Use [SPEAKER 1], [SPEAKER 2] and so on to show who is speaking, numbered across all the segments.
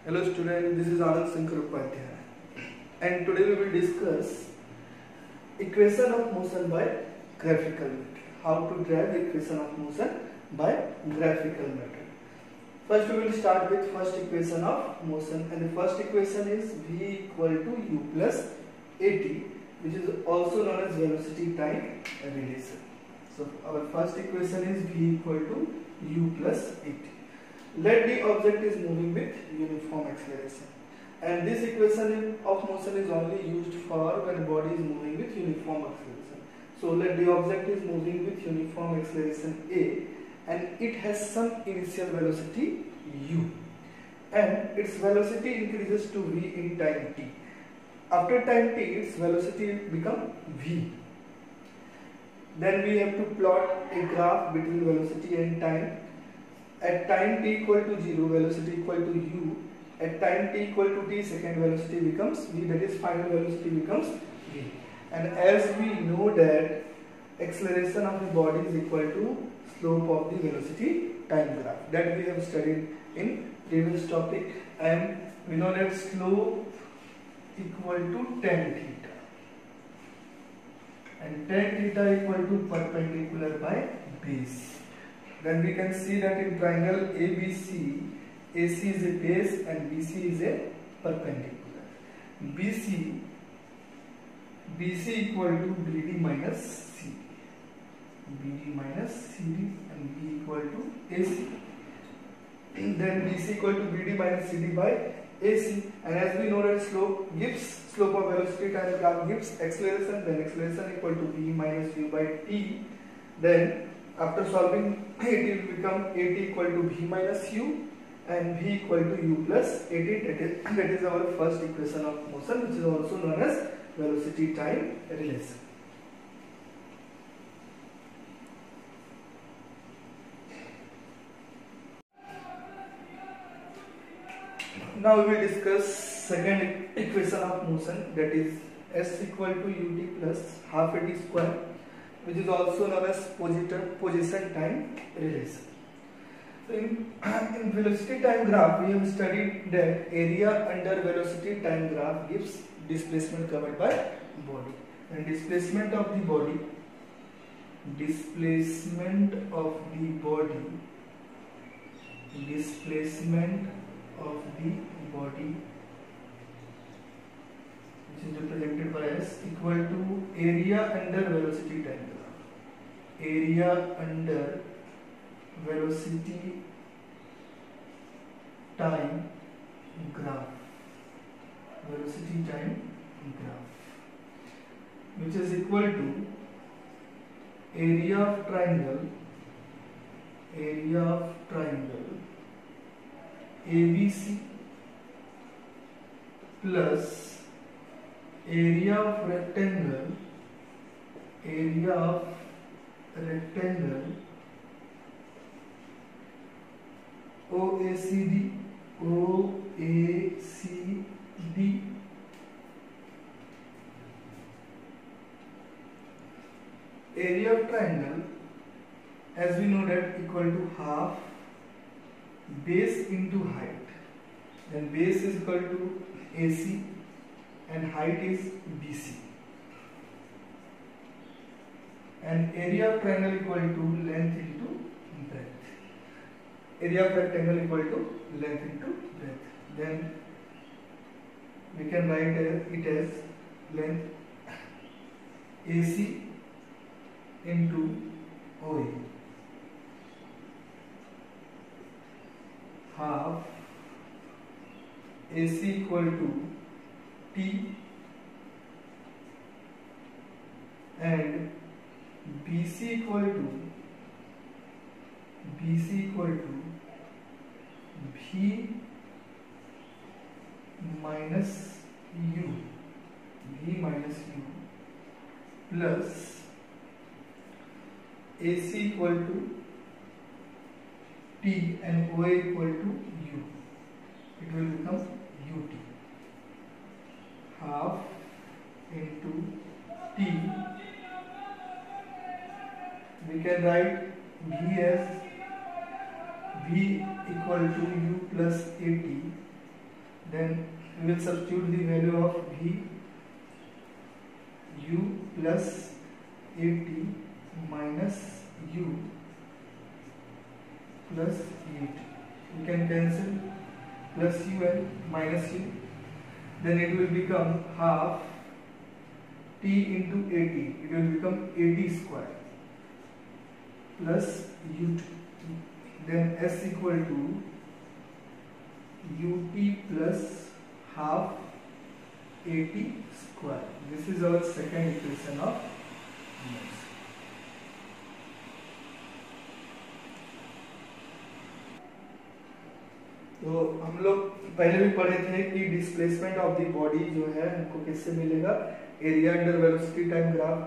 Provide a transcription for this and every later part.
[SPEAKER 1] Hello student, this is Anand Shankar Upadhyaya and today we will discuss equation of motion by graphical method. How to derive the equation of motion by graphical method. First we will start with first equation of motion, and the first equation is V equal to U plus AT, which is also known as velocity time relation. So our first equation is V equal to U plus AT. Let the object is moving with uniform acceleration, and this equation of motion is only used for when body is moving with uniform acceleration. So let the object is moving with uniform acceleration A, and it has some initial velocity U, and its velocity increases to V in time t. After time t, its velocity become V. Then we have to plot a graph between velocity and time. At time t equal to 0, velocity equal to u. At time t equal to t, second velocity becomes v, that is final velocity becomes v. And as we know that acceleration of the body is equal to slope of the velocity time graph, that we have studied in previous topic, and we know that slope equal to tan theta, and tan theta equal to perpendicular by base. Then we can see that in triangle ABC, AC is a base and BC is a perpendicular. BC equal to BD minus CD, BD minus CD, and B equal to AC. Then BC equal to BD minus CD by AC, and as we know that slope of velocity time graph gives acceleration, then acceleration equal to V minus U by T. Then after solving, it will become AT equal to V minus U and V equal to U plus AT. That is our first equation of motion, which is also known as velocity time relation. Now we will discuss second equation of motion, that is S equal to UT plus half AT square, which is also known as position time relation. So in velocity time graph, we have studied that area under velocity time graph gives displacement covered by body, and displacement of the body which is represented by S equal to area under velocity time graph. Area under velocity time graph. Velocity time graph, which is equal to area of triangle ABC plus area of rectangle OACD area of triangle, as we know that equal to half base into height. Then base is equal to AC and height is BC, and area of triangle equal to length into breadth. Area of rectangle equal to length into breadth. Then we can write it as length AC into OA, half AC equal to T and BC equal to V minus U plus AC equal to T and OA equal to U. It will become UT, half into T. We can write V as V equal to U plus AT then we will substitute the value of v u plus at minus u plus at. We can cancel plus u and minus u, then it will become half t into at. It will become at square plus ut, then s equal to ut plus half at square. This is our second equation of motion. तो हम लोग पहले भी पढ़े थे कि displacement of the body जो है हमको किससे मिलेगा, area under velocity time graph.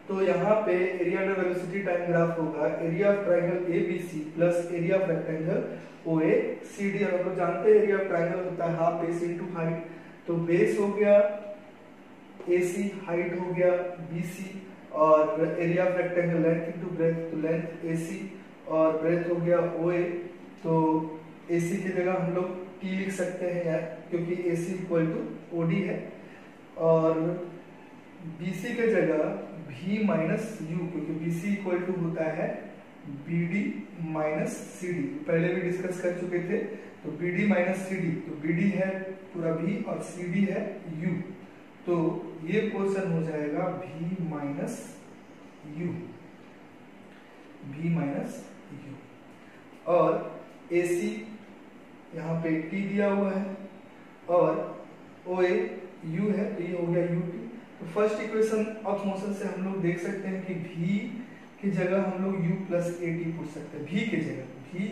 [SPEAKER 1] तो यहाँ पे area under velocity time graph होगा area of triangle ABC plus area of rectangle OACD. और हम लोग जानते हैं एरिया ऑफ ट्रायंगल होता है हाफ बेस इनटू हाइट, तो बेस हो गया एसी, हाइट हो गया बीसी, और area of rectangle length into breadth, तो लेंथ एसी और ब्रेथ हो गया ओए। तो एसी की जगह हम लोग टी लिख सकते हैं यार, क्योंकि एसी इक्वल टू ओडी है, और बीसी के जगह भी माइनस यू, क्योंकि बीसी इक्वल टू होता है बीडी माइनस सीडी, पहले भी डिस्कस कर चुके थे। तो बीडी माइनस सीडी, तो बीडी है पूरा भी और सीडी है यू, तो ये पोर्शन हो जाएगा भी माइनस यू, भी माइनस यू। और एसी यहाँ पे टी दिया हुआ है और ओए यू है, तो ये हो गया यू टी। तो फर्स्ट इक्वेशन ऑफ मोशन से हम लोग देख सकते हैं कि v की जगह हम लोग u plus a t put सकते हैं, v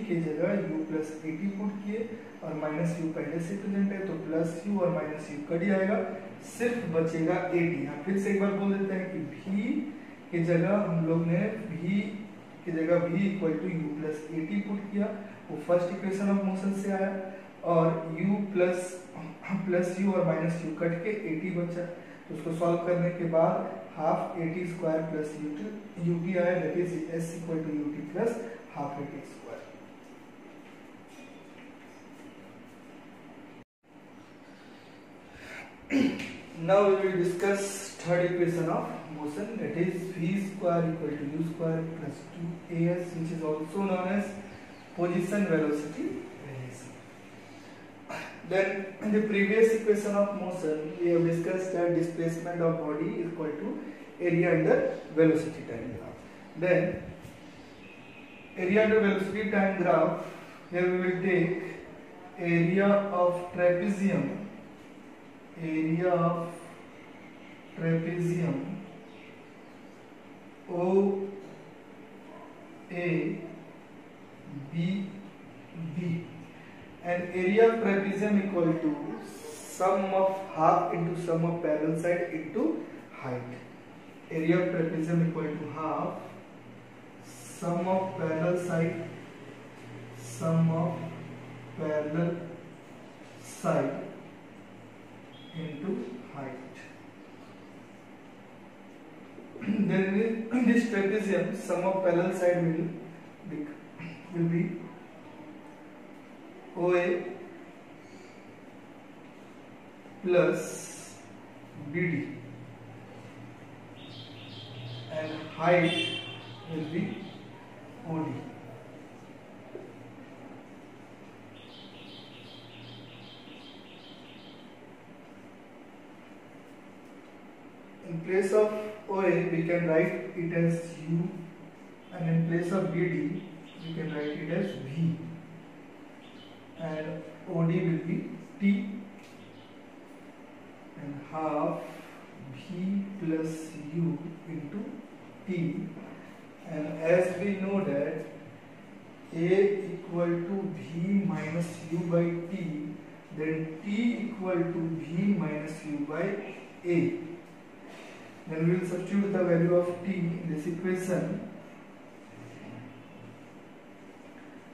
[SPEAKER 1] की जगह u plus a t put किए, और माइनस यू पहले से प्रेजेंट है, तो प्लस यू और माइनस यू कट जाएगा, सिर्फ बचेगा ए टी। यहाँ फिर से एक बार बोल देते हैं कि v की जगह हम लोग ने v की जगह v equal to u plus a t put किया, वो फर्स्ट इक्वेशन ऑफ मोशन से आया, और u प्लस यू और माइनस यू कट के ए टी बचा। तो उसको सॉल्व करने के बाद half A T square plus U T आया, that is S equal to U T plus half A T square. Now we will discuss third equation of motion, that is v square equal to u square plus 2as, which is also known as position velocity relation. Then in the previous equation of motion we have discussed that displacement of body is equal to area under velocity time graph. Then area under velocity time graph, here we will take area of trapezium O A B B, and area of trapezium equal to sum of half into sum of parallel side into height. Area of trapezium equal to half sum of parallel side into height. Then in this trapezium sum of parallel side will be OA plus BD, and height will be OD. In place of OA we can write it as U, and in place of BD we can write it as V, and OD will be T, and half V plus U into T, and as we know that A equal to V minus U by T, then T equal to V minus U by A. Then we will substitute the value of t in this equation.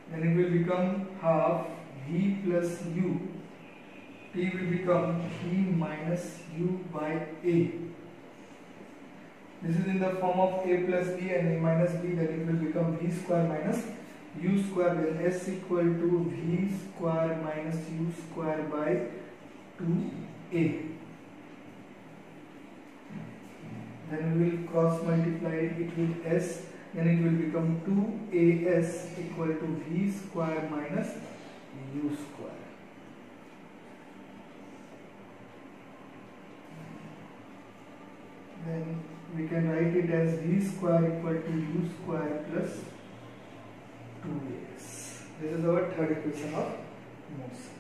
[SPEAKER 1] Then it will become half v plus u. T will become v minus u by a. This is in the form of a plus b and a minus b. Then it will become v square minus u square. Then s equal to v square minus u square by 2a. Then we will cross multiply it with s, then it will become 2as equal to v square minus u square. Then we can write it as v square equal to u square plus 2as. This is our third equation of motion.